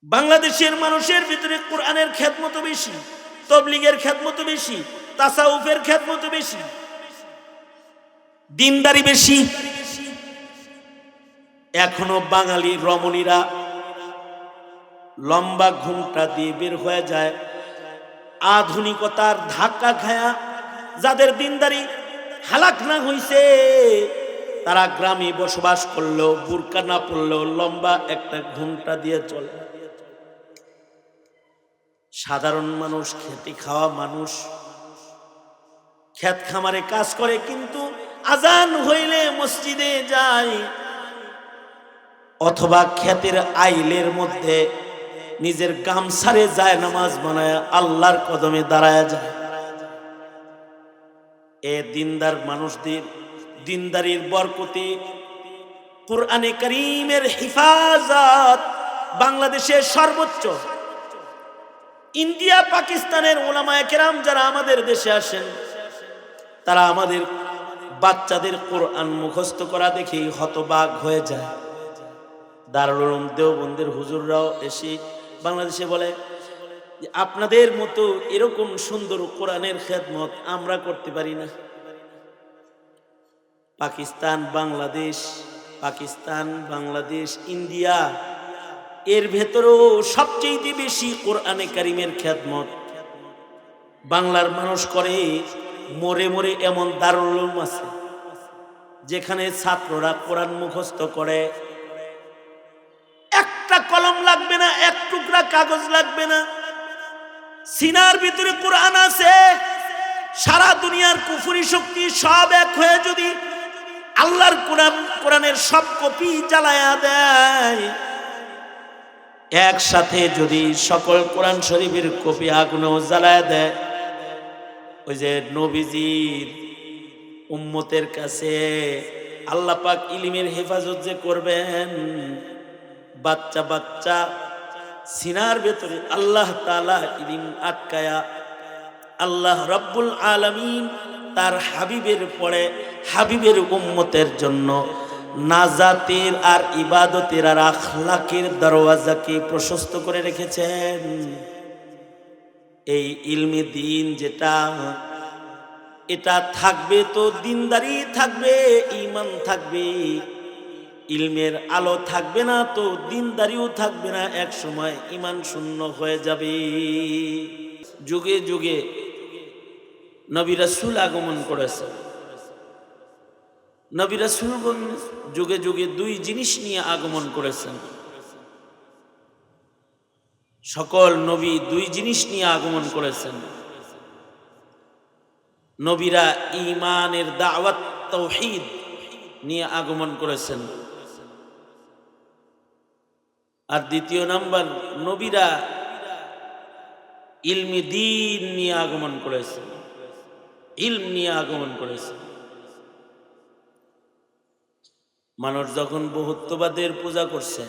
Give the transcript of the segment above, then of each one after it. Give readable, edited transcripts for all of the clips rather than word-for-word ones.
বাংলাদেশের মানুষের ভিতরে কোরআনের খেদমত বেশি, তবলিগের খেদমত বেশি, তাসাউফের খেদমত বেশি, দিনদারি বেশি। এখনো বাঙালি রমণীরা লম্বা ঘুমটা দিয়ে বের হয়ে যায়, আধুনিকতার ধাক্কা খায়া যাদের দিনদারি হালাক না হইছে তারা গ্রামে বসবাস করলেও বুরকা না পড়লেও লম্বা একটা ঘুমটা দিয়ে চলে। সাধারণ মানুষ, খেতে খাওয়া মানুষ, ক্ষেত খামারে কাজ করে, কিন্তু আজান হইলে মসজিদে যায় অথবা ক্ষেতের আইলের মধ্যে নিজের গামছারে যায় নামাজ বানায় আল্লাহর কদমে দাঁড়ায় যায়। এ দিনদার মানুষদের দিনদারির বরকতে কুরআনে কারীমের হিফাজত বাংলাদেশের সর্বোচ্চ। ইন্ডিয়া পাকিস্তানের উলামায়ে কেরাম যারা আমাদের দেশে আসেন তারা আমাদের বাচ্চাদের কোরআন মুখস্থ করা দেখেই হতবাক হয়ে যায়। দারুল উলুম দেওবন্দের হুজুররাও এসে বাংলাদেশে বলে যে আপনাদের মতো এরকম সুন্দর কোরআনের খেদমত আমরা করতে পারি না। পাকিস্তান বাংলাদেশ ইন্ডিয়া এর ভেতরেও সবচেয়ে বেশি কোরআনে কারীমের খেদমত বাংলার মানুষ করে। মোরে মোরে এমন দারুল উলুম আছে যেখানে ছাত্ররা কোরআন মুখস্থ করে, একটা কলম লাগবে না, এক টুকরা কাগজ লাগবে না, সিনার ভিতরে কোরআন আছে। সারা দুনিয়ার কুফরি শক্তি সব এক হয়ে যদি আল্লাহর কোরআনের সব কপি জ্বালায়া দেয়, একসাথে যদি সকল কোরআন শরীফের কপি আগুনেও জ্বালায়া দেয়, ওই যে নবীজির উম্মতের কাছে আল্লাহ পাক ইলমের হেফাজত যে করবেন, বাচ্চা বাচ্চা সিনার ভেতরে আল্লাহ তাআলা ইলম আটকায়া আল্লাহ রব্বুল আলামিন তার হাবিবের পরে হাবিবের উম্মতের জন্য নাজাতের আর ইবাদতের আর আখলাকের দরওয়াজাকে প্রশস্ত করে রেখেছেন। এই ইলমে দিন যেটা, এটা থাকবে তো দিনদারি থাকবে, ঈমান থাকবে। ইলমের আলো থাকবে না তো দিনদারিও থাকবে না, এক সময় ঈমান শূন্য হয়ে যাবে। যুগে যুগে নবী রাসূল আগমন করেছে। নবী রাসূলগণ যুগে যুগে দুই জিনিস নিয়ে আগমন করেছেন। সকল নবী দুই জিনিস নিয়ে আগমন করেছেন। নবীরা ঈমানের দাওয়াত তাওহীদ নিয়ে আগমন করেছেন, আর দ্বিতীয় নাম্বার নবীরা ইলমি দ্বীন নিয়ে আগমন করেছেন, ইলম নিয়ে আগমন করেছেন। মানুষ যখন বহুত্ববাদের পূজা করছে,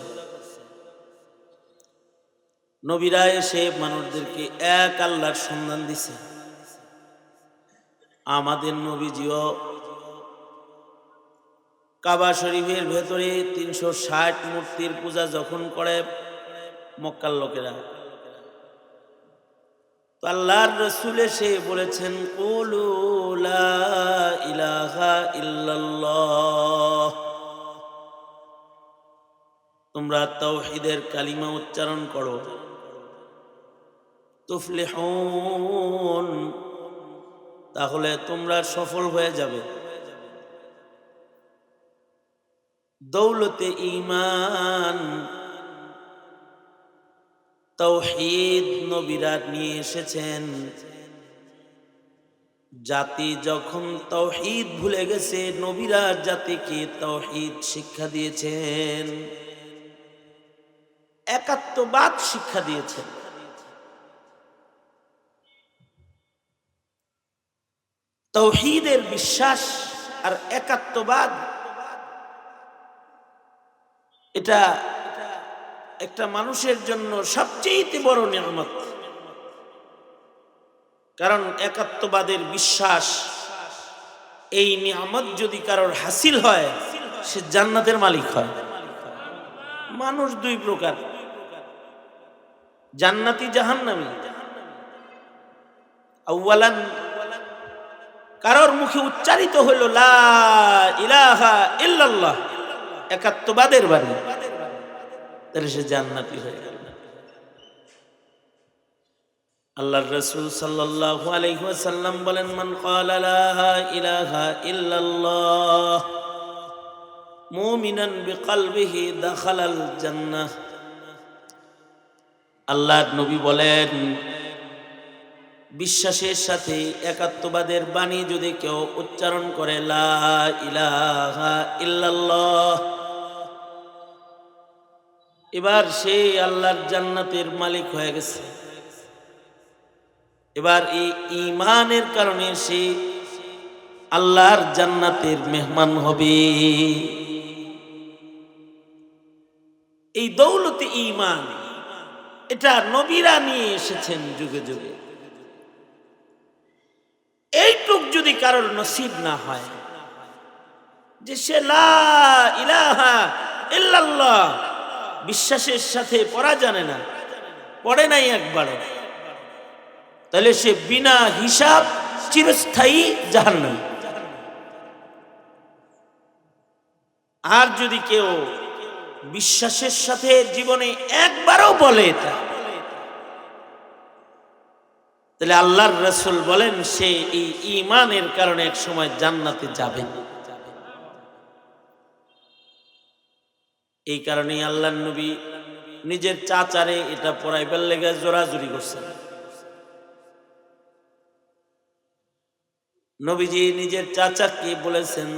নবীরা এসে মানুষদেরকে এক আল্লাহর সন্ধান দিছে। আমাদের নবীজিও কাবা শরীফের ভেতরে ৩৬০ মূর্তির পূজা যখন করে মক্কার লোকেরা, তো আল্লাহর রাসূল এসে বলেছেন কুলু লা ইলাহা ইল্লাল্লাহ, তোমরা তাওহীদের কালিমা উচ্চারণ করো, তুফলিহুন, তাহলে তোমরা সফল হয়ে যাবে। দৌলতে ঈমান তাওহীদ নবীরা নিয়ে এসেছেন। জাতি যখন তাওহীদ ভুলে গেছে, নবীরা জাতিকে তাওহীদ শিক্ষা দিয়েছেন, একাত্মবাদ শিক্ষা দিয়েছেন। তাওহীদের বিশ্বাস আর একাত্মবাদ, এটা একটা মানুষের জন্য সবচেয়ে বড় নিয়ামত। কারণ একাত্মবাদের বিশ্বাস, এই নিয়ামত যদি কারোর হাসিল হয়, সে জান্নাতের মালিক হয়। মানুষ দুই প্রকার, জান্নাতি জাহান্নামী। আউয়ালান কারোর মুখে উচ্চারিত হইল লা ইলাহা ইল্লাল্লাহ, একাত্মবাদের বাণী, তাহলে সে জান্নাতি হয়ে গেল। আল্লাহর রাসূল সাল্লাল্লাহু আলাইহি ওয়াসাল্লাম বলেন, মান ক্বালা লা ইলাহা ইল্লাল্লাহ মুমিনান বিকলবিহি দাখালাল জান্নাহ। আল্লাহর নবী বলেন, বিশ্বাসের সাথে একাত্মবাদের বাণী যদি কেউ উচ্চারণ করে লা ইলাহা ইল্লাল্লাহ, এবার সে আল্লাহর জান্নাতের মালিক হয়ে গেছে। এবার এই ঈমানের কারণে সে আল্লাহর জান্নাতের মেহমান হবে। এই দৌলতে ঈমান, এটা নবীরা নিয়ে এসেছেন যুগে যুগে। এইটুক যদি কারোর নসিব না হয় যে সে লা ইলাহা ইল্লাল্লাহ বিশ্বাসের সাথে পড়া জানে না, পড়ে নাই একবারও, তাহলে সে বিনা হিসাব চিরস্থায়ী জাহান্নামী। আর যদি কেউ বিশ্বাসের সাথে জীবনে একবারও বলে এটা, তাহলে আল্লাহর রাসূল বলেন সে এই ঈমানের কারণে এক সময় জান্নাতে যাবে। এই কারণেই আল্লাহর নবী নিজের চাচারে এটা পড়াইবার লেগে জোরাজুরি করছেন। নবীজি নিজের চাচাকে বলেছেন,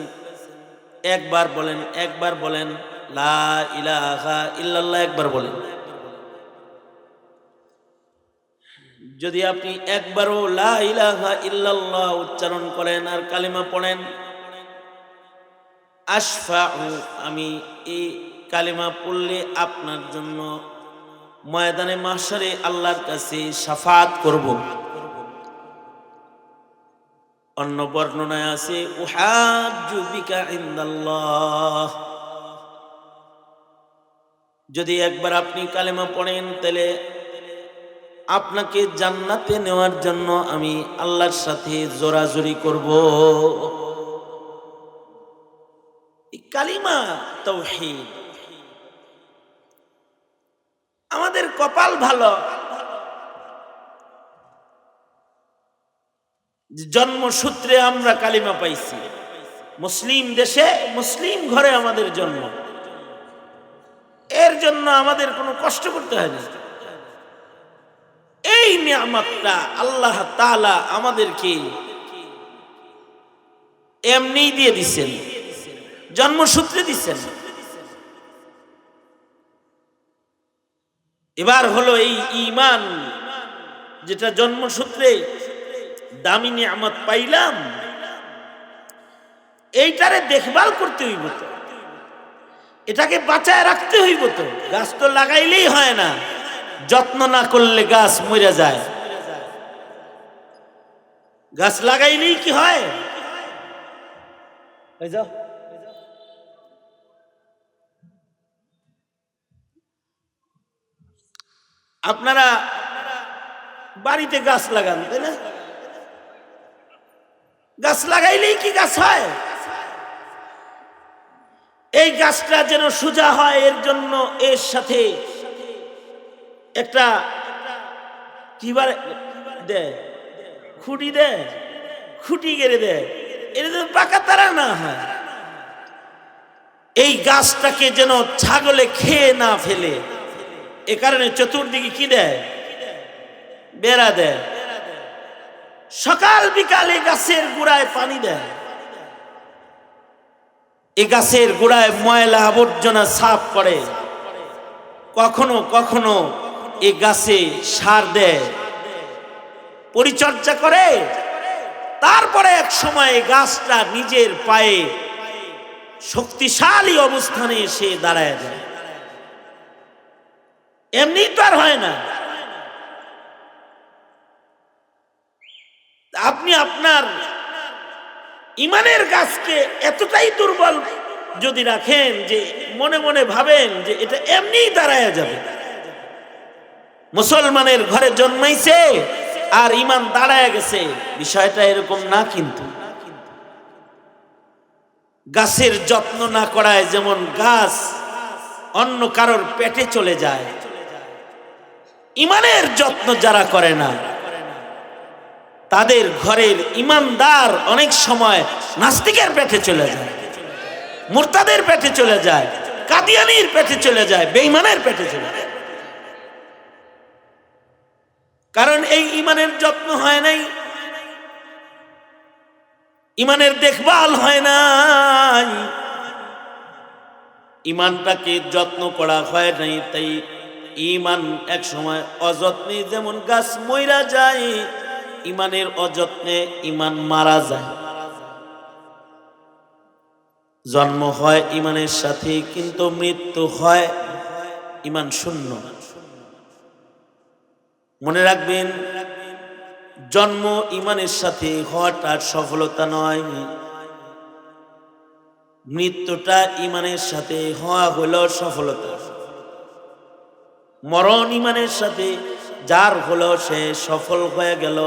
একবার বলেন, একবার বলেন লা ইলাহা ইল্লাল্লাহ, একবার বলেন। যদি আপনি একবারও লা ইলাহা ইল্লাল্লাহ উচ্চারণ করেন আর কালিমা পড়েন, আশফাউ, আমি এই কালিমা পড়লে আপনার জন্য ময়দানে মাহশারে আল্লাহর কাছে শাফাত করব। অন্য বর্ণনায় আছে উহাজ্জু বিকা ইনদাল্লাহ। যদি একবার আপনি কালেমা পড়েন, তাহলে আপনাকে জান্নাতে নেওয়ার জন্য আমি আল্লাহর সাথে জোরাজুরি করব। এই কালিমা তাওহীদ। আমাদের কপাল ভালো, জন্মসূত্রে আমরা কালিমা পাইছি। মুসলিম দেশে, মুসলিম ঘরে আমাদের জন্ম, এর জন্য আমাদের কোনো কষ্ট করতে হয় না। এই নিয়ামতটা আল্লাহ তাআলা আমাদেরকে এমনি দিয়ে দিচ্ছেন, জন্মসূত্রে দিচ্ছেন। এবার হলো এই ঈমান, যেটা জন্মসূত্রে দামি নিয়ামত পাইলাম, এইটারে দেখভাল করতে হইব তো, এটাকে বাঁচায় রাখতে হইব তো। গাছ তো লাগাইলেই হয় না, যত্ন না করলে গাছ মরে যায়। গাছ লাগাইলেই কি হয়? আপনারা বাড়িতে গাছ লাগান, তাই না? গাছ লাগাইলেই কি গাছ হয়? এই গাছটা যেন সোজা হয়, এর জন্য এর সাথে একটা কিবার দেয়, খুঁটি দেয়, খুঁটি গেড়ে দেয়, এটা যেন পাকা তারা না হয়। এই গাছটাকে যেন ছাগলে খেয়ে না ফেলে, এ কারণে চতুর্দিকে কি দেয়? বেড়া দেয়। সকাল বিকালে গাছের গোড়ায় পানি দেয়, এই গাছের গোড়ায় ময়লা আবর্জনা সাফ করে, কখনো কখনো এই গাছে সার দেয়, পরিচর্যা করে। তারপরে এক সময় গাছটা নিজের পায়ে শক্তিশালী অবস্থানে এসে দাঁড়ায় যায়। এমনি তো আর হয় না। আপনি আপনার ইমানের গাছকে এতটাই দুর্বল যদি রাখেন যে মনে মনে ভাবেন যে এটা এমনিই দাঁড়ায় যাবে, মুসলমানের ঘরে জন্মাইছে আর ইমান দাঁড়ায় গেছে, বিষয়টা এরকম না। কিন্তু গাছের যত্ন না করায় যেমন গাছ অন্য কারোর পেটে চলে যায়, ইমানের যত্ন যারা করে না তাদের ঘরের ইমানদার অনেক সময় নাস্তিকের পেটে চলে যায়, মুরতাদের পেটে চলে যায়, কাদিয়ানির পেটে চলে যায়, বেঈমানের পেটে চলে যায়। কারণ এই ইমানের যত্ন হয় নাই, ইমানের দেখভাল হয় নাই, ইমানটাকে যত্ন করা হয় নাই। তাই ইমান এক সময় অযত্নে যেমন গাছ মইরা যায়, ইমানের অযত্নে ইমান মারা যায়। জন্ম হয় ইমানের সাথে, কিন্তু মৃত্যু হয় ইমান শূন্য। মনে রাখবেন, জন্ম ইমানের সাথে হওয়াটা সফলতা নয়, মৃত্যুটা ইমানের সাথে হওয়া হলো সফলতা। মরণ ইমানের সাথে যার হলো সে সফল হয়ে গেল।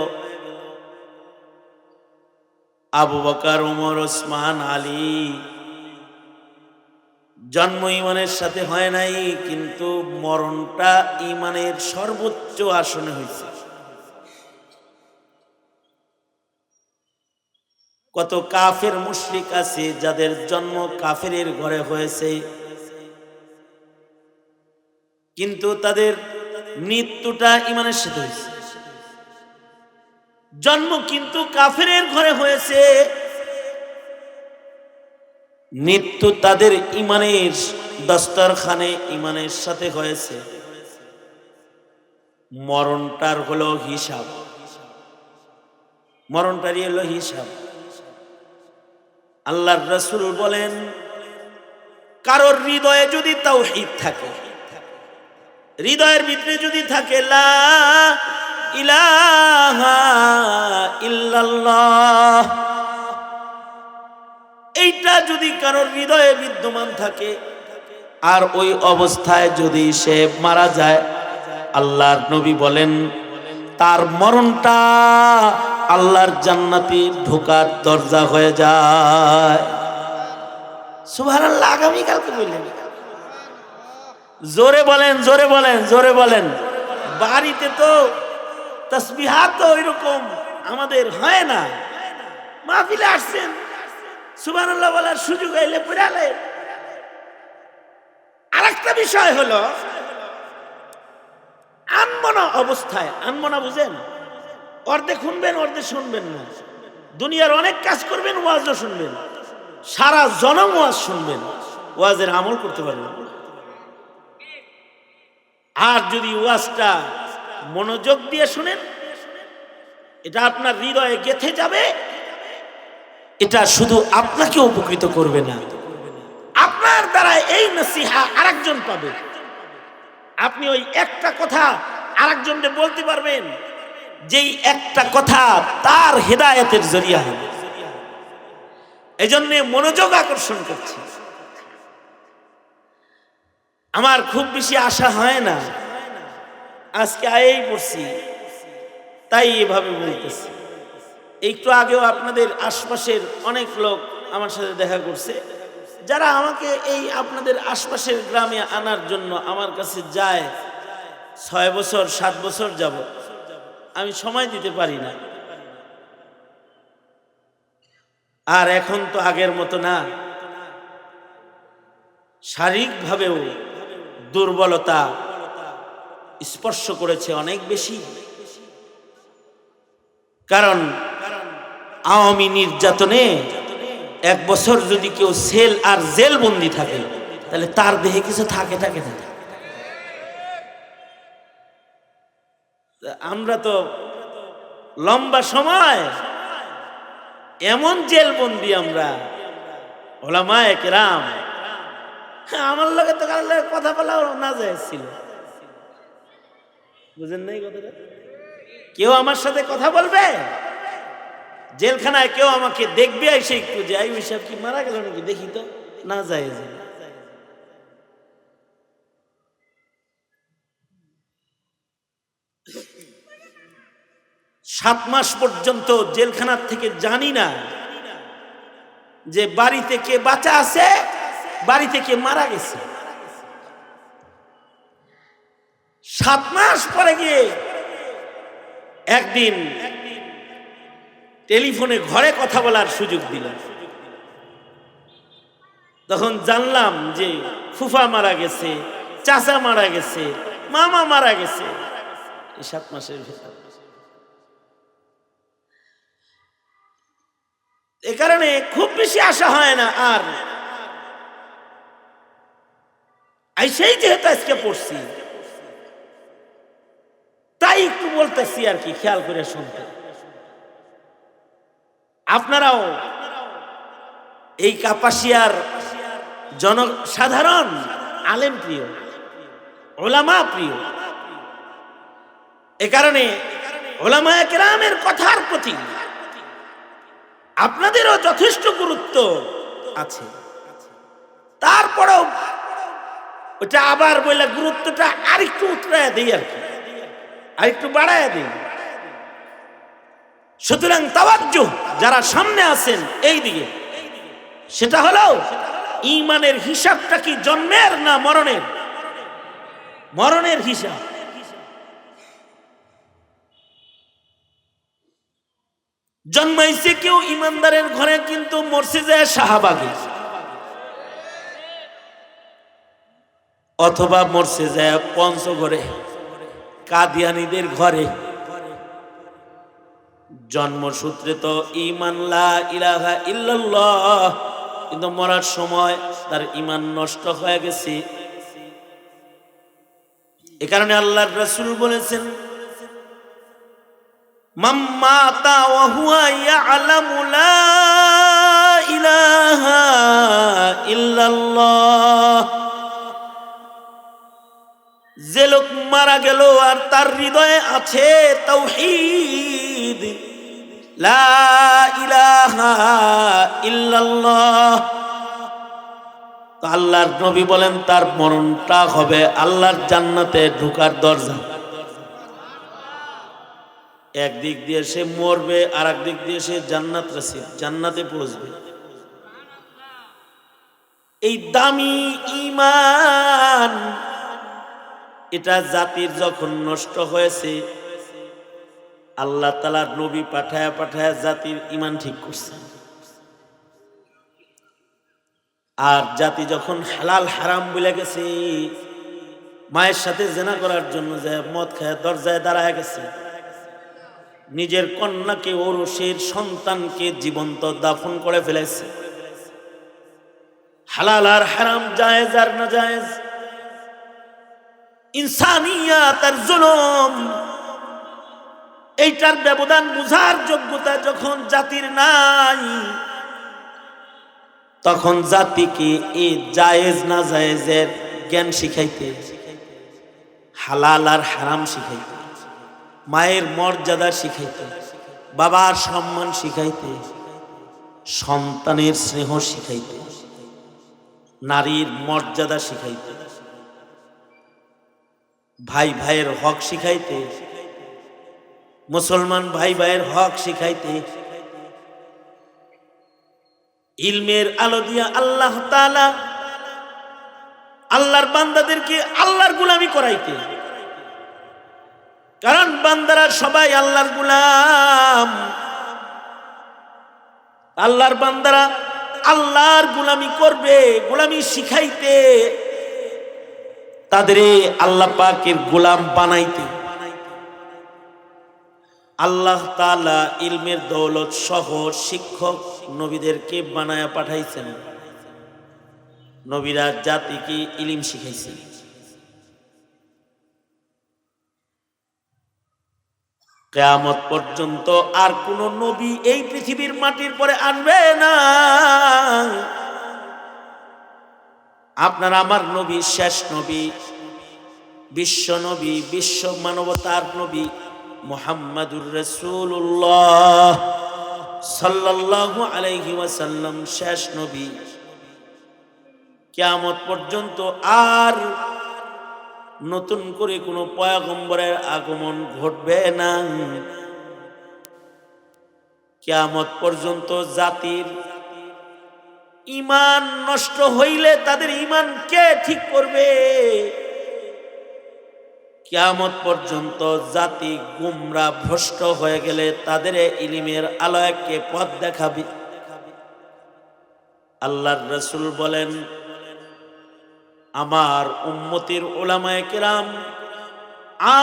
আবু বকর, ওমর, ওসমান, আলী জন্ম ইমানের সাথে হয় নাই, কিন্তু মরণটা ইমানের সর্বোচ্চ আসনে হয়েছে। কত কাফের মুশরিক আছে যাদের জন্ম কাফেরের ঘরে হয়েছে, কিন্তু তাদের মৃত্যুটা ইমানের সাথে হয়েছে। জন্ম কিন্তু কাফেরের ঘরে হয়েছে, মৃত্যু তাদের ইমানের দস্তরখানে ইমানের সাথে হয়েছে। মরণটার হলো হিসাব, মরণটারই হলো হিসাব। আল্লাহর রাসূল বলেন, কারোর হৃদয়ে যদি তাওহীদ থাকে, হৃদয়ের ভিতরে যদি থাকে লা ইলাহা ইল্লাল্লাহ, এইটা যদি কারোর হৃদয়ে বিদ্যমান থাকে, আর ওই অবস্থায় যদি সে মারা যায়, আল্লাহর নবী বলেন তার মরণটা আল্লাহর জান্নাতে ঢোকার দরজা হয়ে যায়। সুবহানাল্লাহ। আগামীকালকে বললেন, জোরে বলেন, জোরে বলেন, জোরে বলেন। বাড়িতে তো তাসবিহাত তো ওইরকম আমাদের হয় না, মাহফিলে আসছেন সুবহানাল্লাহ বলার সুযোগ আইলে পড়ালে। আরেকটা বিষয় হলো আনমনা অবস্থায়, আনমনা বুঝেন, অর্ধেক শুনবেন অর্ধেক শুনবেন না, দুনিয়ার অনেক কাজ করবেন, ওয়াজও শুনবেন, সারা জনম ওয়াজ শুনবেন, ওয়াজের আমল করতে পারবেন। আর যদি ওয়াজটা মনোযোগ দিয়ে শুনেন, এটা আপনার হৃদয়ে গেঁথে যাবে। এটা শুধু আপনাকে উপকৃত করবে না, আপনার দ্বারা এই নসিহা আরেকজন পাবে। আপনি ওই একটা কথা আরেকজনকে বলতে পারবেন, যেই একটা কথা তার হেদায়েতের জরিয়া হবে। এজন্য মনোযোগ আকর্ষণ করছি। আমার খুব বেশি আশা হয় না, আজকে আয়েই পড়ছি তাই এভাবে বলতেছি। একটু আগেও আপনাদের আশপাশের অনেক লোক আমার সাথে দেখা করছে, যারা আমাকে এই আপনাদের আশপাশের গ্রামে আনার জন্য আমার কাছে যায়। 6 বছর 7 বছর যাব, আমি সময় দিতে পারি না। আর এখন তো আগের মতো না, শারীরিকভাবেও দুর্বলতা স্পর্শ করেছে অনেক বেশি। কারণ আওয়ামী নির্যাতনে 1 বছর যদি কেউ সেল আর জেল বন্দি থাকে, তাহলে তার দেহে কিছু থাকে না। আমরা তো লম্বা সময় এমন জেল বন্দি, আমরা ওলামায়ে কেরাম, আমার লগে তো কারোর লগে কথা বলাও না যাচ্ছিল, বুঝেন নাই কথাটা? কেউ আমার সাথে কথা বলবে, জেলখানায় কেউ আমাকে দেখবে এসে একটু যে আই ওই সাহেব কি মারা গেল নাকি দেখি তো, না যায়। 7 মাস পর্যন্ত জেলখানার থেকে জানি না যে বাড়িতে কে বাঁচা আছে, বাড়িতে কে মারা গেছে। 7 মাস পরে গিয়ে একদিন টেলিফোনে ঘরে কথা বলার সুযোগ দিল। তখন জানলাম যে ফুফা মারা গেছে, চাচা মারা গেছে, মামা মারা গেছে এই 7 মাসের ভেতর। এ কারণে খুব বেশি আশা হয় না। আর সেই যেহেতু আজকে পড়ছি তাই একটু বলতেছি আর কি, খেয়াল করে শুনতে। আপনারাও এই কাপাসিয়ার জনসাধারণ আলেম প্রিয়, ওলামা প্রিয়। এ কারণে ওলামায়ে কেরামের কথার প্রতি আপনাদেরও যথেষ্ট গুরুত্ব আছে। তারপরেও ওটা আবার বলে গুরুত্বটা আরেকটু উতরায় দিই আর কি, আরেকটু বাড়ায় দিই। সুতরাং তাওয়াজ্জুহ, যারা সামনে আছেন এই দিকে, সেটা হলো ঈমানের হিসাবটা কি জন্মের না মরণের? মরণের হিসাব। জন্মাইছে কেউ ইমানদারের ঘরে, কিন্তু মরছে যায় শাহবাগে, অথবা মরছে যায় পঞ্চগড়ে কাদিয়ানীদের ঘরে। জন্মসূত্রে তো ঈমান লা ইলাহা ইল্লাল্লাহ, কিন্তু মরার সময় তার ঈমান নষ্ট হয়ে গেছে। এ কারণে আল্লাহর রাসূল বলেছেন, মান মাতা ওয়া হুয়া ইয়ালামু লা ইলাহা ইল্লাল্লাহ, যে লোক মারা গেল আর তার হৃদয়ে আছে তাওহীদ, লা ইলাহা ইল্লাল্লাহ, তো আল্লাহর নবী বলেন তার মরণটা হবে আল্লাহর জান্নাতে ঢোকার দরজা। একদিক দিয়ে সে মরবে, আর একদিক দিয়ে সে জান্নাতে পৌঁছবে। এই দামি ঈমান, এটা জাতির যখন নষ্ট হয়েছে, আল্লাহ তাআলা নবী পাঠায়া পাঠায়া জাতির ঈমান ঠিক করছে। আর জাতি যখন হালাল হারাম বলে গেছে, মায়ের সাথে জেনা করার জন্য যায় মদ খায় দরজায় দাঁড়ায় গেছে, নিজের কন্যাকে ওরসের সন্তানকে জীবন্ত দাফন করে ফেলেছে। হালাল আর হারাম, জায়েজ আর না জায়েজ, ইনসানিয়াত আর জুলুম, এইটার ব্যবধান বুঝার যোগ্যতা যখন জাতির নাই, তখন জাতিকে এই জায়েজ না জায়েজের জ্ঞান শিখাইতে, হালাল আর হারাম শিখাইতে, মায়ের মর্যাদা শিখাইতে, বাবার সম্মান শিখাইতে, সন্তানের স্নেহ শিখাইতে, নারীর মর্যাদা শিখাইতে, ভাই ভাইয়ের হক শিখাইতে, মুসলমান ভাই ভাইয়ের হক শিখাইতে, ইলমের আলো দিয়া আল্লাহ তাআলা আল্লাহর বান্দাদেরকে আল্লাহর গোলামি করাইতে। কারণ বান্দারা সবাই আল্লাহর গোলাম, আল্লাহর বান্দারা আল্লাহর গোলামি করবে, গোলামি শিখাইতে, তাদের আল্লাহ পাকের গোলাম বানাইতে আল্লাহ তাআলা ইলমের দৌলত সহ শিক্ষক নবীদেরকে বানায়া পাঠাইছেন। নবীরা জাতিকে ইলম শিখাইছেন। কিয়ামত পর্যন্ত আর কোন নবী এই পৃথিবীর মাটির পরে আনবে না। আপনার আমার নবী শেষ নবী, বিশ্ব নবী, বিশ্ব মানবতার নবী মুহাম্মাদুর রাসূলুল্লাহ সাল্লাল্লাহু আলাইহি ওয়াসাল্লাম শেষ নবী। কিয়ামত পর্যন্ত আর নতুন করে কোনো পয়গম্বরের আগমন ঘটবে না। কিয়ামত পর্যন্ত জাতির ঈমান নষ্ট হইলে তাদের ঈমান কে ঠিক করবে? কিয়ামত পর্যন্ত জাতি গুমরাহ ভ্রষ্ট হয়ে গেলে তাদের ইলমের আলোয় কে পথ দেখাবে? আল্লাহর রাসূল বলেন, আমার উম্মতের উলামায়ে কেরাম,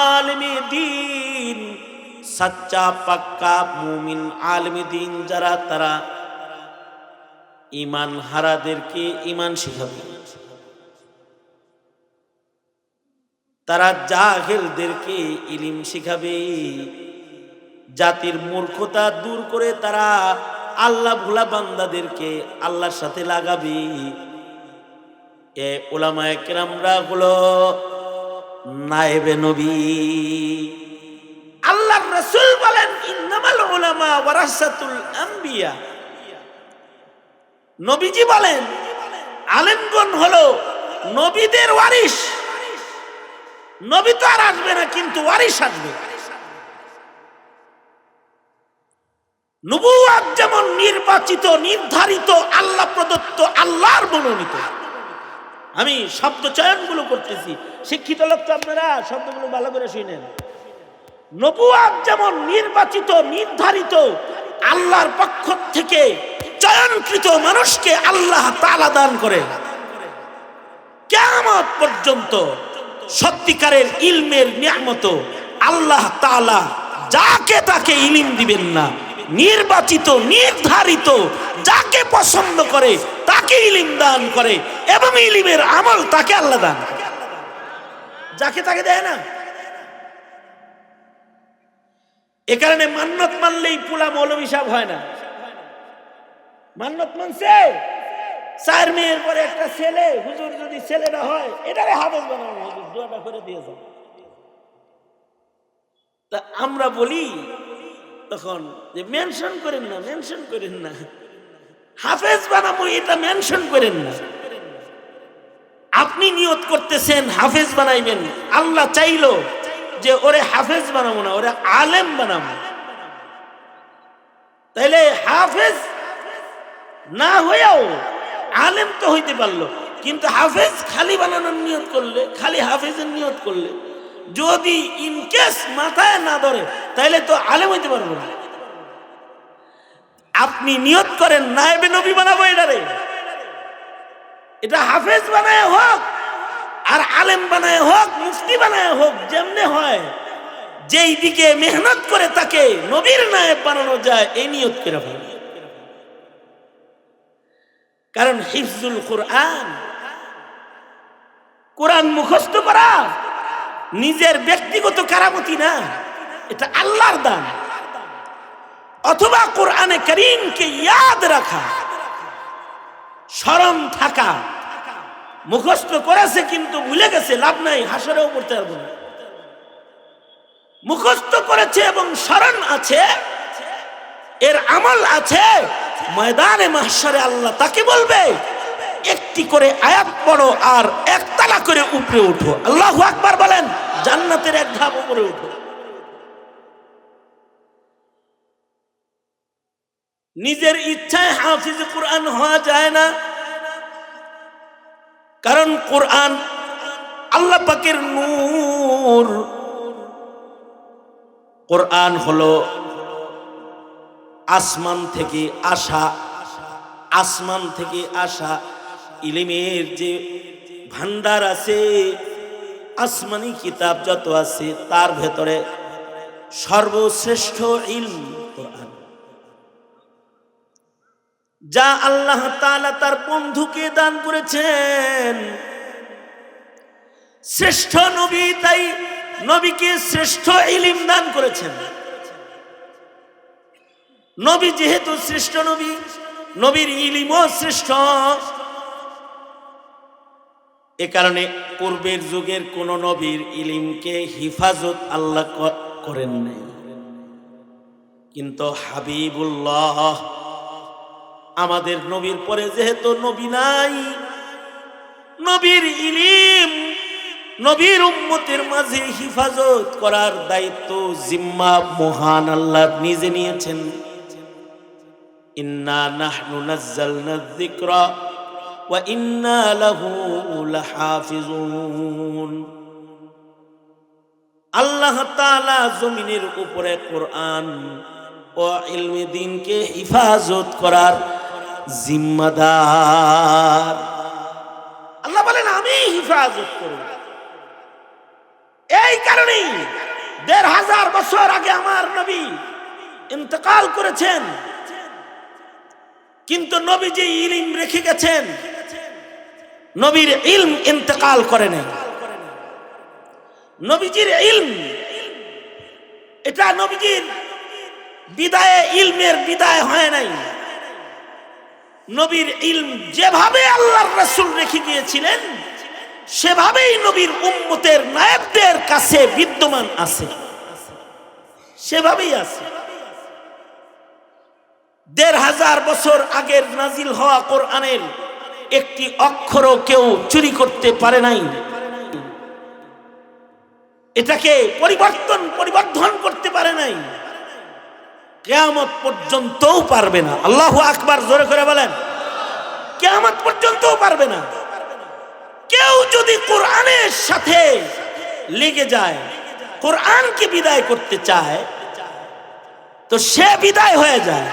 আলেমে দ্বীন, সাচ্চা পাক্কা মুমিন আলেমে দ্বীন যারা, তারা ঈমান হারাদেরকে ঈমান শিখাবে, তারা জাহেলদেরকে ইলম শিখাবে, জাতির মূর্খতা দূর করে তারা আল্লাহ ভোলা বান্দাদেরকে আল্লাহর সাথে লাগাবে। এ উলামায়ে কেরামরা হলো নায়েবে নবী। আল্লাহর রাসূল বলেন, ইন্নামাল উলামা ওয়ারাসাতুল আম্বিয়া। নবীজি বলেন, আলেমগণ হলো নবীদের ওয়ারিশ। নবী তো আর আসবে না, কিন্তু ওয়ারিশ আসবে। নবুয়ত যেমন নির্বাচিত, নির্ধারিত, আল্লাহ প্রদত্ত, আল্লাহর মনোনীত। আমি শব্দ চয়নগুলো করতেছি, শিক্ষিত লোক তো আপনারা শব্দগুলো ভালো করে শুনেন। নবুয়ত যেমন নির্বাচিত, নির্ধারিত, আল্লাহর পক্ষ থেকে চয়নকৃত মানুষকে আল্লাহ তাআলা দান করে। কিয়ামত পর্যন্ত সত্যিকারের ইলমের নিয়ামত আল্লাহ তাআলা যাকে তাকে ইলম দিবেন না। নির্বাচিত, নির্ধারিত, যাকে পছন্দ করে তাকে ইলম দান করে, এবং ইলমের আমল তাকে আল্লাহ দান করে, যাকে তাকে দেয় না। এ কারণে মান্নত মানলেই পুলা মৌলভী সাহেব হয় না। মান্নত মানছে, 4 মেয়ের পরে একটা ছেলে, হুজুর যদি ছেলে না হয় এটারে হাফেজ বানানো, হুজুর দোয়াটা করে দিয়ে যাও। তা আমরা বলি তখন যে মেনশন করেন না, মেনশন করেন না, হাফেজ বানাবো এটা মেনশন করেন না। আপনি নিয়ত করতেছেন হাফেজ বানাইবেন, আল্লাহ চাইলো যে ওরে হাফেজ বানাবো না, ওরে আলেম বানাবো, তাইলে হাফেজ না হয়েও আলেম তো হইতে পারলো। কিন্তু হাফেজ খালি বানানোর নিয়ত করলে, খালি হাফেজের নিয়ত করলে, যদি ইনকেস মাথায় না ধরে তাইলে তো আলেম হইতে পারবো না। আপনি নিয়ত করেন নায়েবে নবী বানাবো এটারে, এটা হাফেজ বানায় হোক আর আলেম বানায় হোক, মুফতি বানায় হোক, যেমনে হয়, যেই দিকে মেহনত করে তাকে নবীর নায়েব বানানো যায় এই নিয়ত করে ফেলে। কারণ হিফজুল কোরআন, কোরআন মুখস্থ করা নিজের ব্যক্তিগত কারামতি না, এটা আল্লাহর দান। অথবা কোরআনে কারীমকে ইয়াদ রাখা, স্মরণ থাকা। মুখস্থ করেছে কিন্তু ভুলে গেছে, লাভ নাই, হাসরেও পড়তে পারবো না। মুখস্থ করেছে এবং স্মরণ আছে, এর আমল আছে, ময়দানে মাহশরে আল্লাহ তাকে বলবে একটি করে আয়াত পড়ো আর একতলা করে উপরে উঠো। আল্লাহু আকবার বলেন, জান্নাতের এক ধাপ উপরে উঠো। নিজের ইচ্ছায় হাফিজ কোরআন হওয়া যায় না, কারণ কোরআন আল্লাহ পাকের নূর। কোরআন হলো আসমান থেকে আসা, আসমান থেকে আসা ইলমের যে ভান্ডার আছে, আসমানি কিতাব যত আছে তার ভেতরে সর্বশ্রেষ্ঠ ইলম কোরআন, যা আল্লাহ তাআলা তার বন্ধুকে দান করেছেন। শ্রেষ্ঠ নবী, তাই নবীকে শ্রেষ্ঠ ইলম দান করেছেন। নবী যেহেতু শ্রেষ্ঠ নবী, নবীর ইলমও শ্রেষ্ঠ। এ কারণে পূর্বের যুগের কোন নবীর ইলমকে হিফাজত আল্লাহ করেন নাই, কিন্তু হাবিবুল্লাহ আমাদের নবীর পরে যেহেতু নবী নাই, নবীর ইলম নবীর উম্মতের মাঝে হিফাজত করার দায়িত্ব জিম্মা মহান আল্লাহ নিজে নিয়েছেন। ইন্না নাহনু নাজ্জালনা যিকরা ওয়া ইন্না লাহু লাহাফিজুন। আল্লাহ তাআলা জমিনের উপরে কোরআন ও ইলমে দ্বীনকে হিফাজত করার জিম্মাদার। আল্লাহ বলেন আমি হিফাজত করব। এই কারণেই ১৫০০ বছর আগে আমার নবী ইন্তেকাল করেছেন, কিন্তু নবী যে ইলম রেখে গেছেন, নবীর ইলম ইন্তেকাল করে নাই। নবীজির ইলম, এটা নবীজির বিদায়ে ইলমের বিদায় হয় নাই। নবীর ইলম যেভাবে আল্লাহর রাসূল রেখে গিয়েছিলেন সেভাবেই নবীর উম্মতের নায়েবদের কাছে বিদ্যমান আছে, সেভাবেই আছে। ১৫০০ বছর আগের নাজিল হওয়া কোরআনের একটি অক্ষরও কেউ চুরি করতে পারে নাই। এটাকে পরিবর্ধন করতে পারে নাই, কিয়ামত পর্যন্তও পারবে না। আল্লাহু আকবার, জোরে করে বলেন। কিয়ামত পর্যন্তও পারবে না। কেউ যদি কোরআনের সাথে লেগে যায়, কোরআনকে বিদায় করতে চায়, তো সে বিদায় হয়ে যায়।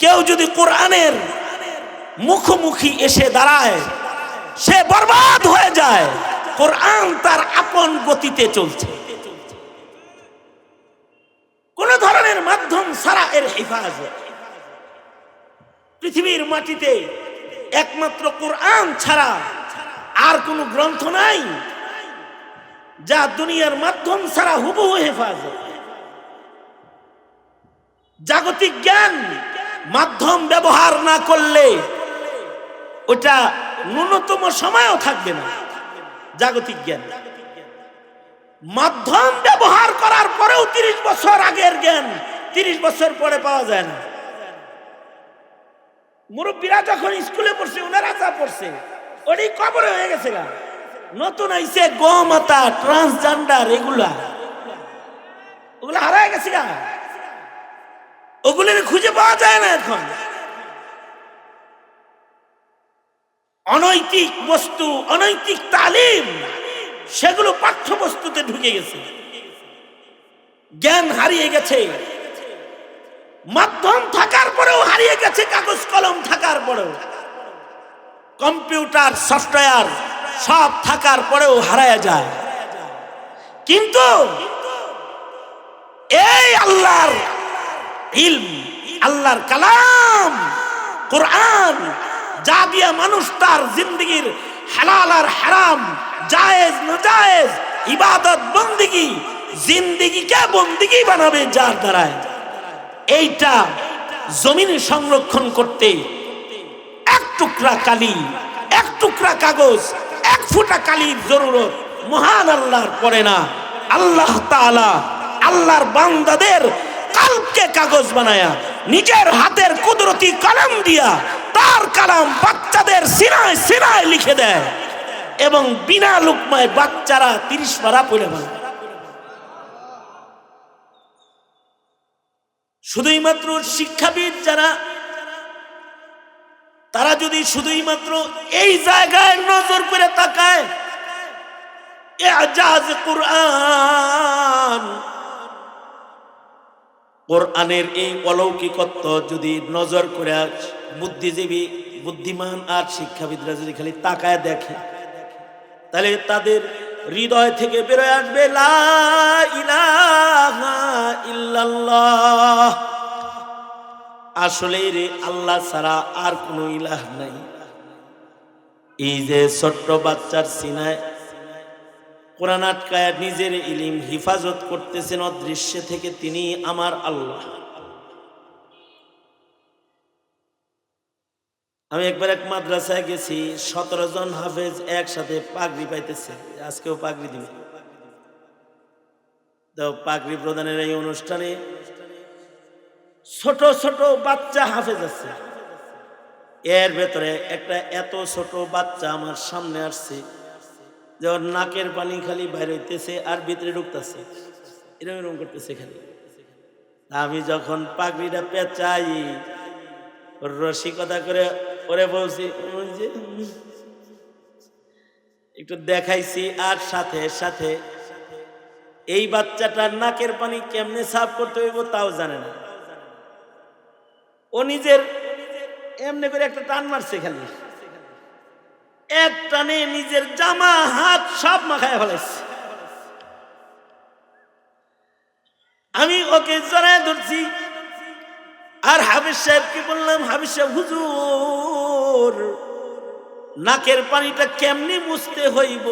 কেউ যদি কোরআনের মুখোমুখি এসে দাঁড়ায়, সে বরবাদ হয়ে যায়। কোরআন তার আপন গতিতে চলছে, কোন ধরনের মাধ্যম ছাড়া এর হেফাজত। পৃথিবীর মাটিতে একমাত্র কোরআন ছাড়া আর কোন গ্রন্থ নাই যা দুনিয়ার মাধ্যম ছাড়া হুবহু হেফাজত। জাগতিক জ্ঞান মাধ্যম ব্যবহার না করলে ওটা ন্যূনতম সময়ও থাকবে না। জাগতিক জ্ঞান মাধ্যম ব্যবহার করার পরেও ৩০ বছর আগের জ্ঞান ৩০ বছর পরে পাওয়া যায় না। মুরব্বীরা যখন স্কুলে পড়ছে, ওনারা যা পড়ছে ওটাই কবরে হয়ে গেছে গা। নতুন আইছে গোমাতা, ট্রান্সজেন্ডার, ওগুলা হারায় গেছে গা। ওগুলোর খুঁজে পাওয়া যায় না এখন। অনৈতিক বস্তু, অনৈতিক তালিম, সেগুলো পাঠ্যবস্তুতে ঢুকে গেছে। জ্ঞান হারিয়ে গেছে, মাধ্যম থাকার পরেও হারিয়ে গেছে, কাগজ কলম থাকার পরেও, কম্পিউটার সফটওয়্যার সব থাকার পরেও হারায় যায়। কিন্তু এই আল্লাহর ইলম, আল্লাহর কালাম কোরআন, যা দিয়া মানুষ তার জিন্দেগির হালাল আর হারাম, জায়েজ নাজায়েজ, ইবাদত বন্দেগী, জিন্দেগিকে বন্দেগী বানাবে যার দ্বারায়, এইটা জমিনে সংরক্ষণ করতে এক টুকরা কালি, এক টুকরা কাগজ, এক ফোঁটা কালির জরুরত মহান আল্লাহর পড়ে না। আল্লাহ তাআলা আল্লাহর বান্দাদের কালকে কাগজ বানায়া নিজের হাতের কুদরতি কলম দিয়া তার কালাম বাচ্চাদের সিনায় সিনায় লিখে দেয়, এবং বিনা লুকমায় বাচ্চারা ৩০ পারা পড়ে বলে। শুধুই মাত্র শিক্ষাবিদ যারা, তারা যদি শুধুই মাত্র এই জায়গায় নজর করে তাকায়, ইজাজ কোরআন, কোরআনের এই অলৌকিকত্ব যদি নজর করে বুদ্ধিজীবী, বুদ্ধিমান আর শিক্ষাবিদরা যদি খালি তাকায় দেখে, তাহলে তাদের হৃদয় থেকে বেরোয় আসবে লা ইলাহা ইল্লাল্লাহ। আসলে রে আল্লাহ ছাড়া আর কোনো ইলাহ নাই। এই যে ছোট্ট বাচ্চার সিনায় কোরআন আটকায় নিজের ইলম হিফাজত করতেছেন অদৃশ্য থেকে, তিনি আমার আল্লাহ। আমি একবার এক মাদ্রাসায় গেছি, ১৭ জন হাফেজ একসাথে পাগড়ি পাইতেছে, আজকেও পাগড়ি দিবে। তো পাগড়ি প্রদানের এই অনুষ্ঠানে ছোট ছোট বাচ্চা হাফেজ আছে। এর ভেতরে একটা এত ছোট বাচ্চা আমার সামনে আসছে, যে ওর নাকের পানি খালি বাইরে হইতেছে আর ভিতরে ঢুকতেছে, এরকম এরকম করতেছে খালি। আমি যখন পাগড়িটা পেঁচাই, রসিকতা করে ওরে বলছি, ওই যে একটু দেখাইছি, আর সাথে সাথে এই বাচ্চাটার নাকের পানি কেমনে সাফ করতে হইব তাও জানে না। ও নিজের এমনি করে একটা টান মারছে, খালি এক টানে নিজের জামা হাত সব মাখায় ফেলাইছে। আমি ওকে জড়ায় ধরছি, আর হাফিজ সাহেবকে বললাম, হাফিজ সাহেব হুজুর নাকের পানিটা কেমনি মুছতে হইব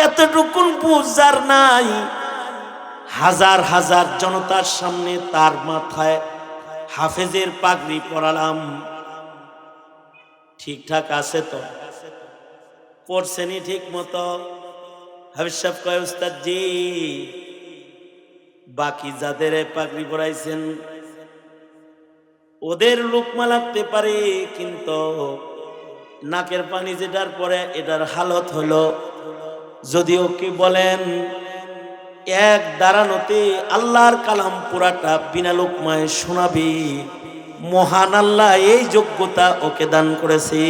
এতটুকুন বুঝার নাই। হাজার হাজার জনতার সামনে তার মাথায় হাফেজের পাগড়ি পরালাম। ঠিকঠাক আছে তো? পড়ছেনি ঠিক মতো? হাফেজ সাহেব কয়, উস্তাদ জি বাকি যাদের পাগড়ি পরাইছেন ওদের লোকমা লাগতে পারে, কিন্তু নাকের পানি যেটার পরে এটার হালত হলো, যদি ওকে বলেন এক দাঁড়ানোতে আল্লাহর কালাম পুরাটা বিনা লোকমায় শোনাবি, মহান আল্লাহ এই যোগ্যতা ওকে দান করেছে,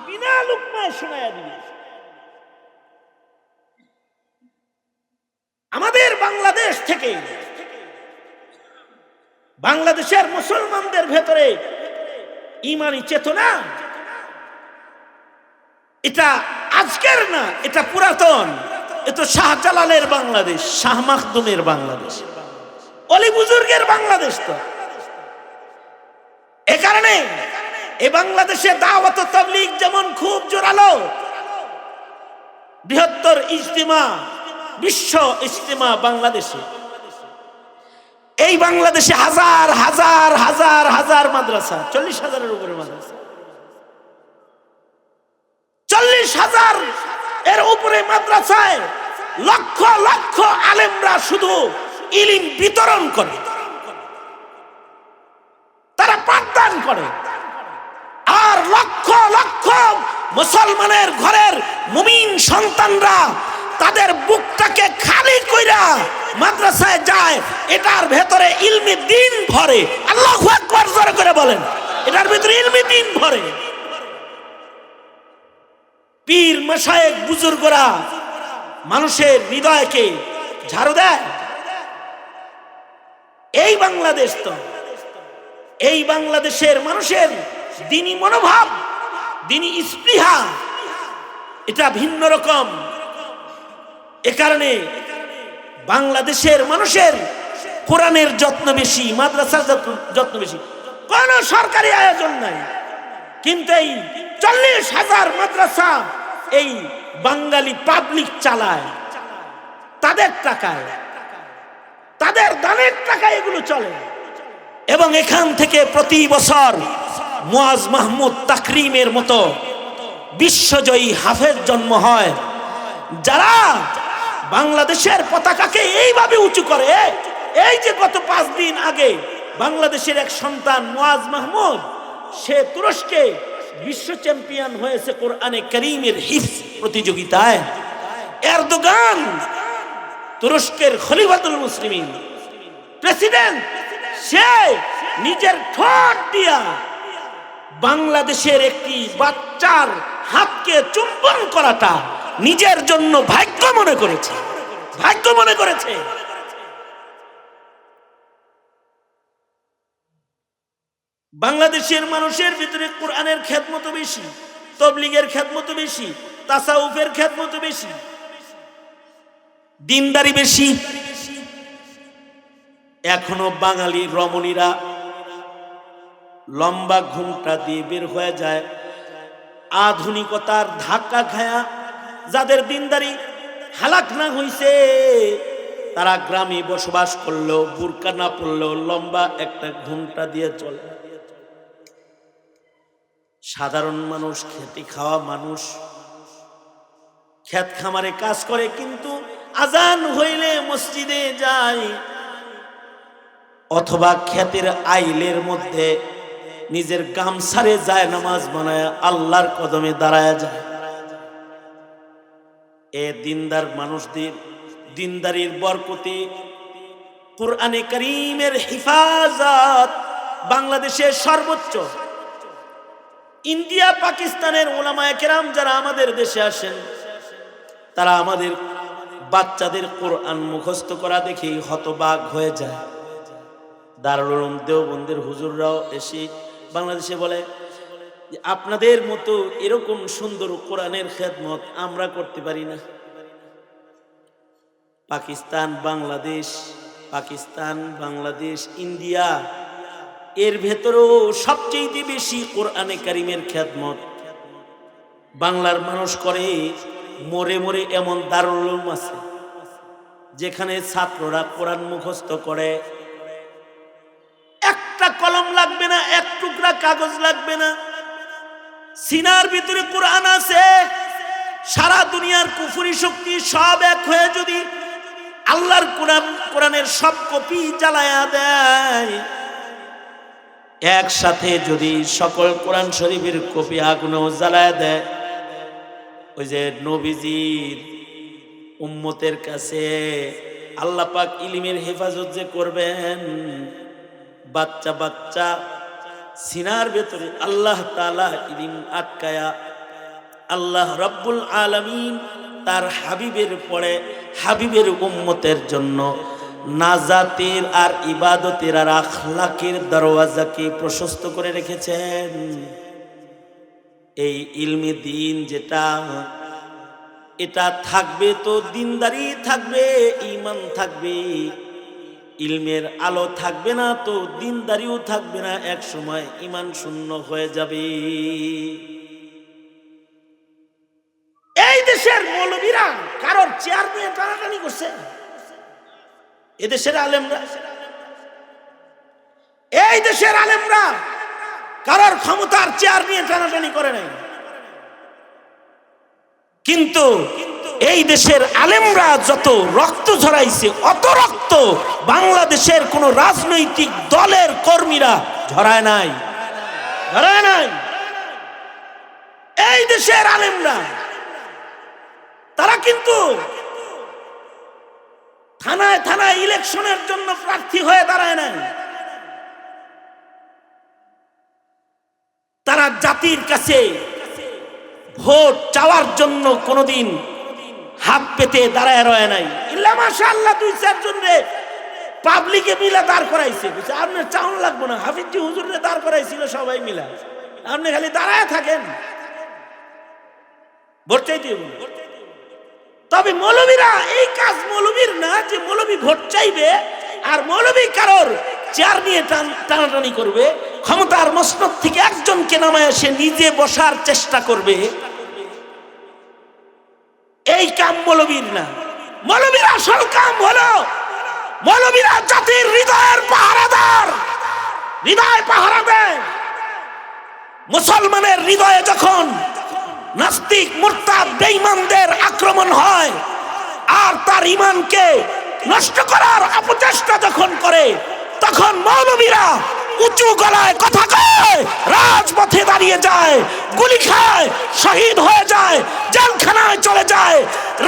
বিনা লোকমায় শোনায়া দিবে। আমাদের বাংলাদেশ থেকে, বাংলাদেশের মুসলমানদের ভেতরে ইমানি চেতনা, এটা আজকের না, এটা পুরাতন। এটা শাহজালালের বাংলাদেশ, শাহ মাখদুমের বাংলাদেশ, অলি বুজুর্গের বাংলাদেশ। তো এ কারণে এই বাংলাদেশে দাওয়াত ও তাবলীগ যেমন খুব জোরালো, বৃহত্তর ইজতিমা, বিশ্ব ইজতিমা বাংলাদেশে, এই বাংলাদেশে হাজার হাজার হাজার হাজার মাদ্রাসা, 40,000-এর উপরে মাদ্রাসা, 40,000 এর উপরে মাদ্রাসায় লক্ষ লক্ষ আলেমরা শুধু ইলম বিতরণ করে, তারা পাঠদান করে। আর লক্ষ লক্ষ মুসলমানের ঘরের মুমিন সন্তানরা তাদের বুকটাকে খালি কইরা মাদ্রাসায় যায়, এটার ভেতরে ইলমি দিন ভরে। আল্লাহু আকবার জোরে করে বলেন, এটার ভেতরে ইলমি দিন ভরে। পীর মাশায়েখ বুজুর্গরা মানুষের হৃদয়কে ঝাড়ু দেয়। এই বাংলাদেশ তো, এই বাংলাদেশের মানুষের দ্বীনি মনোভাব, দ্বীনি স্পৃহা এটা ভিন্ন রকম। এ কারণে বাংলাদেশের মানুষের কোরআনের যত্ন বেশি, মাদ্রাসার যত্ন বেশি। কোন সরকারি আয়োজন নাই, কিন্তু এই 40,000 মাদ্রাসা এই বাঙালি পাবলিক চালায়, তাদের টাকায়, তাদের দানের টাকায় এগুলো চলে। এবং এখান থেকে প্রতি বছর মুয়াজ মাহমুদ তাকরিমের মতো বিশ্বজয়ী হাফেজ জন্ম হয়, যারা বাংলাদেশের পতাকাকে এইভাবে উঁচু করে। এই যে গত 5 দিন আগে বাংলাদেশের এক সন্তান মুয়াজ মাহমুদ, সে তুরস্কে বিশ্ব চ্যাম্পিয়ন হয়েছে কোরআনে কারীমের হিফজ প্রতিযোগিতায়। এরদোগান তুরস্কের খলিফাতুল মুসলিমিন প্রেসিডেন্ট, সে নিজের ঠোঁট দিয়া বাংলাদেশের একটি বাচ্চার হাতকে চুম্বন করাটা নিজের জন্য ভাগ্য মনে করেছে, ভাগ্য মনে করেছে। বাংলাদেশের মানুষের ভিতরে কোরআনের খেদমত বেশি, তাবলীগের খেদমত বেশি, তাসাউফের খেদমত বেশি, দিনদারি বেশি। এখনো বাঙালি রমণীরা লম্বা ঘুমটা দিয়ে বের হয়ে যায়, আধুনিকতার ধাক্কা খায়া। যাদের দিনদারি হালাক না হইছে, তারা গ্রামে বসবাস করলেও, বুরকা না পড়লেও লম্বা একটা ঘুমটা দিয়ে চলে। সাধারণ মানুষ, খেতে খাওয়া মানুষ, ক্ষেত খামারে কাজ করে, কিন্তু আজান হইলে মসজিদে যায়, অথবা ক্ষেতের আইলের মধ্যে নিজের গামছারে যায় নামাজ বানায় আল্লাহর কদমে দাঁড়ায় যায়। এ দিনদার মানুষদের দিনদারির বরকতে, কোরআনে কারীমের হিফাজত, বাংলাদেশের সর্বোচ্চ। ইন্ডিয়া পাকিস্তানের উলামায়ে কেরাম যারা আমাদের দেশে আসেন, তারা আমাদের বাচ্চাদের কোরআন মুখস্থ করা দেখেই হতবাক হয়ে যায়। দারুল উলুম দেওবন্দের হুজুররাও এসে বাংলাদেশে বলে যে আপনাদের মতো এরকম সুন্দর কোরআনের খেদমত আমরা করতে পারি না। পাকিস্তান বাংলাদেশ ইন্ডিয়া এর ভেতরেও সবচেয়ে বেশি কোরআনে কারিমের খেদমত বাংলার মানুষ করে। মোরে মোরে এমন দারুল উলুম আছে যেখানে ছাত্ররা কোরআন মুখস্থ করে, একটা কলম লাগবে না, এক টুকরা কাগজ লাগবে না, সিনার ভিতরে কোরআন আছে। সারা দুনিয়ার কুফরি শক্তি সব এক হয়ে যদি আল্লাহর কোরআনের সব কপি জ্বালায়া দেয়, একসাথে যদি সকল কোরআন শরীফের কপি আগুনেও জ্বালায়া দেয়, ওই যে নবীজির উম্মতের কাছে আল্লাহ পাক ইলমের হেফাজত যে করবেন, বাচ্চা বাচ্চা সিনার ভেতরে আল্লাহ তাআলা ইলম আটকায়া আল্লাহ রব্বুল আলামিন তার হাবিবের পরে হাবিবের উম্মতের জন্য নাজাতের আর ইবাদতের আর আখলাকের দরওয়াজাকে প্রশস্ত করে রেখেছেন। এই ইলমে দিন যেটা, এটা থাকবে তো দিনদারি থাকবে, ঈমান থাকবে। ইলমের আলো থাকবে না তো দিনদারিও থাকবে না, এক সময় ঈমান শূন্য হয়ে যাবে। এই দেশের মৌলবীরা কারোর চেয়ার নিয়ে টানাটানি করছে? এদেশের আলেমরা, এই দেশের আলেমরা কারোর ক্ষমতার চেয়ার নিয়ে টানাটানি করে নাই। কিন্তু এই দেশের আলেমরা যত রক্ত ঝরাইছে, অত রক্ত বাংলাদেশের কোন রাজনৈতিক দলের কর্মীরা ঝরায় নাই। এই দেশের আলেমরা তারা কিন্তু থানায় থানায় ইলেকশনের জন্য প্রার্থী হয়ে দাঁড়ায় নাই। তারা জাতির কাছে ভোট চাওয়ার জন্য কোনোদিন হাত পেতে দাঁড়ায় রয় নাই। ইল্লা মাশাআল্লাহ 2-4 জন রে পাবলিকে মিলা দাঁড় করাইছে। আপনার চাউন লাগবো না, হাফিজি হুজুরে দাঁড় করাইছিল সবাই মিলা, আপনি খালি দাঁড়ায় থাকেন, ভোট চাইতে। তবে মৌলবীরা এই কাজ মৌলবীর না যে মৌলবী ভোট চাইবে আর মৌলবী কারোর চেয়ার নিয়ে টানাটানি করবে, ক্ষমতার মসনদ থেকে একজনকে নামায় সে নিজে বসার চেষ্টা করবে। এই কাম মৌলবীর না। মৌলবীর আসল কাম হলো, মৌলবীরা জাতির হৃদয়ের পাহারাদার, হৃদয় পাহারা দেয়। মুসলমানের হৃদয়ে যখন নাস্তিক মুরতাদ বেঈমানদের আক্রমণ হয় আর তার ঈমানকে নষ্ট করার অপচেষ্টা যখন করে, তখন মৌলবীরা উঁচু গলায় কথা কয়, রাজপথে দাঁড়িয়ে যায়, গুলি খায়, শহীদ হয়ে যায়, জেলখানায় চলে যায়।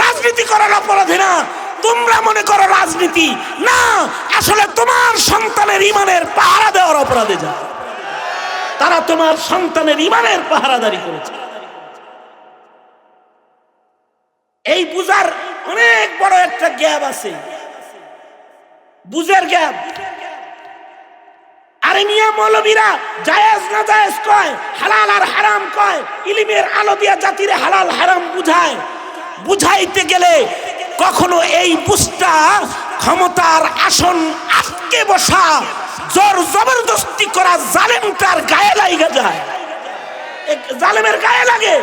রাজনীতি করার অপরাধী না। তোমরা মনে করো রাজনীতি না, আসলে তোমার সন্তানের ঈমানের পাহারা দেওয়ার অপরাধে যায়। তারা তোমার সন্তানের ঈমানের পাহারাদারি করেছে। এই বুঝার অনেক বড় একটা গ্যাপ আছে, বুঝের গ্যাপ। আরে মিয়া মৌলবীরা জায়েজ না জায়েজ কয়, হালাল আর হারাম কয়, ইলমের আলো দিয়া জাতিরে হালাল হারাম বুঝায়। বুঝাইতে গেলে কখনো এই বুঝটা ক্ষমতার আসন আটকে বসা জোর জবরদস্তি করা জালেমটার গায়ে লাগা যায়, জালেমের গায়ে লাগে।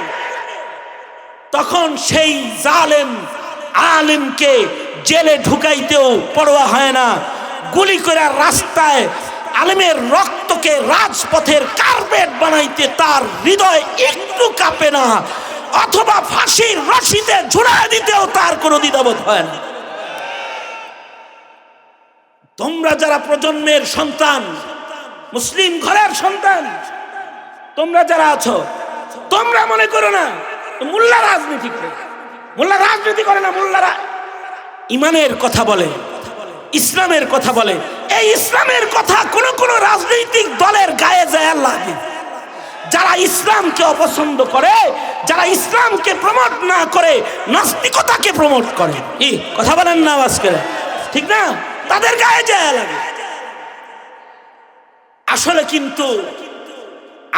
তখন সেই জালেম আলেমকে জেলে ঢুকাইতেও পরোয়া হয় না, গুলি করে রাস্তায় আলেমের রক্তকে রাজপথের কার্পেট বানাইতে তার হৃদয় একটু কাঁপে না, অথবা ফাঁসির রশিতে ঝুলায় দিতেও তার কোনো দ্বিধাবোধ হয় না। তোমরা যারা প্রজন্মের সন্তান, মুসলিম ঘরের সন্তান, তোমরা যারা আছো, তোমরা মনে করো না মোল্লা রাজনীতি করে। মোল্লা রাজনীতি করে না, মোল্লারা ইমানের কথা বলে, ইসলামের কথা বলে। এই ইসলামের কথা কোন কোন রাজনৈতিক দলের গায়ে যায় লাগে। যারা ইসলামকে অপছন্দ করে, যারা ইসলামকে প্রমোট না করে নাস্তিকতাকে প্রমোট করে, এই কথা বলেন না আওয়াজ করে, ঠিক না? তাদের গায়ে যায় লাগে। আসলে কিন্তু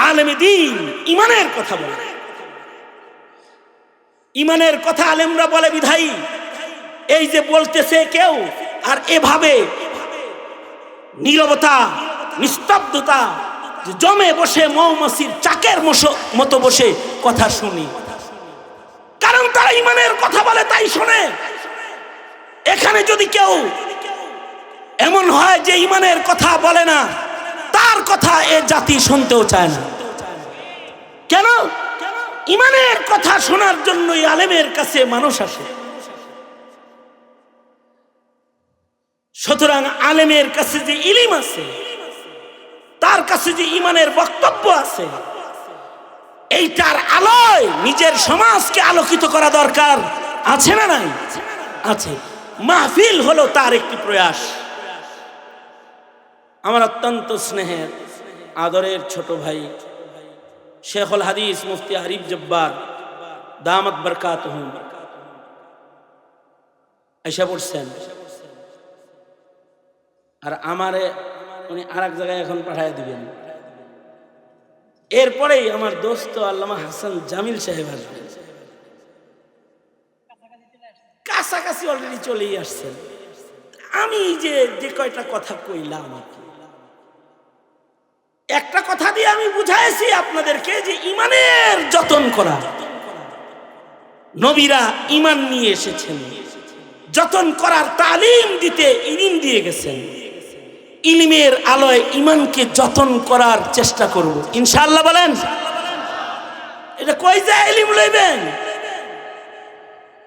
আলেমে দ্বীন ঈমানের কথা বলে, ঈমানের কথা আলেমরা বলে বিধায়ী এই যে বলতেছে কেউ আর এভাবে নীরবতা নিস্তব্ধতা জমে বসে মৌমাছির চাকের মতো বসে কথা শুনি, কারণ তারা ঈমানের কথা বলে তাই শোনে। এখানে যদি কেউ এমন হয় যে ঈমানের কথা বলে না, তার কথা এ জাতি শুনতেও চায় না। কেন? ঈমানের কথা শোনার জন্যই আলেমের কাছে মানুষ আসে। সুতরাং আলেমের কাছে যে ইলম আছে, তার কাছে যে ঈমানের বক্তব্য আছে, এইটার আলোয় নিজের সমাজকে আলোকিত করা দরকার আছে না নাই? আছে। মাহফিল হলো তার একটি প্রয়াস। আমার অত্যন্ত স্নেহের আদরের ছোট ভাই শেখুল হাদিস মুফতি আরিফ জব্বার দামাত বরকাতুহুম আইসা পড়ছেন, আর আমারে উনি আরেক জায়গায় এখন পাঠায় দিবেন। এরপরেই আমার দোস্ত আল্লামা হাসান জামিল সাহেব আসবেন, কাছাকাছি অলরেডি চলেই আসছেন। আমি যে কয়টা কথা কইলাম, একটা কথা দিয়ে আমি বুঝাইছি আপনাদেরকে যে ঈমানের যতন করা। নবীরা ঈমান নিয়ে এসেছেন, যতন করার তালিম দিতে ইলম দিয়ে গেছেন। ইলমের আলোয় ঈমানকে যতন করার চেষ্টা করব ইনশাআল্লাহ। বলেন এটা কই যায় ইলম লইবেন?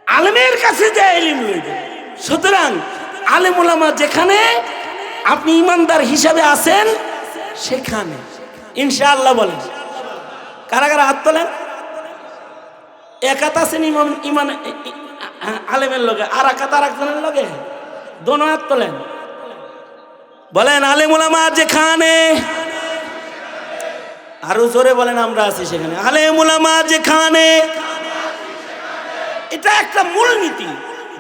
আলেমের কাছে যায় ইলম লইবেন। সুতরাং আলেম ওলামা যেখানে, আপনি ঈমানদার হিসাবে আছেন সেখানে ইনশাআল্লাহ। বলেন কারা কারা হাত তোলেন? একাত আছেন ঈমান আলেমের লগে, আর একাত আর একজনের লগে, দোনো হাত তোলেন। বলেন আলেম ওলামা যেখানে, আরো জোরে বলেন আমরা আছি সেখানে। আলেম ওলামা যেখানে, এটা একটা মূলনীতি।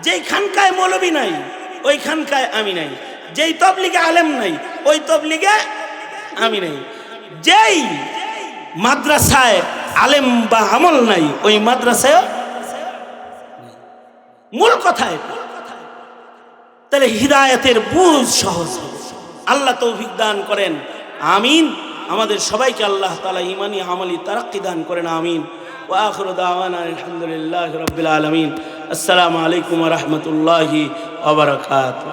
যেই খানকায় মৌলবী নাই ওই খানকায় আমি নাই, যেই তবলিগে আলেম নাই ওই তবলিগে আমি নাই, যেই মাদ্রাসায় আলেম বা আমল নাই ওই মাদ্রাসায়। মূল কথা এটা। তাহলে হিদায়াতের বুঝ সহজ হবে। আল্লাহ তৌফিক দান করেন, আমিন। আমাদের সবাইকে আল্লাহ তাআলা ঈমানি আমলি তারাক্কি দান করেন, আমিন। ওয়া আখিরু দাওয়ানা আলহামদুলিল্লাহি রাব্বিল আলামিন। আসসালামু আলাইকুম ওয়া রাহমাতুল্লাহি ওয়া বারাকাতুহু।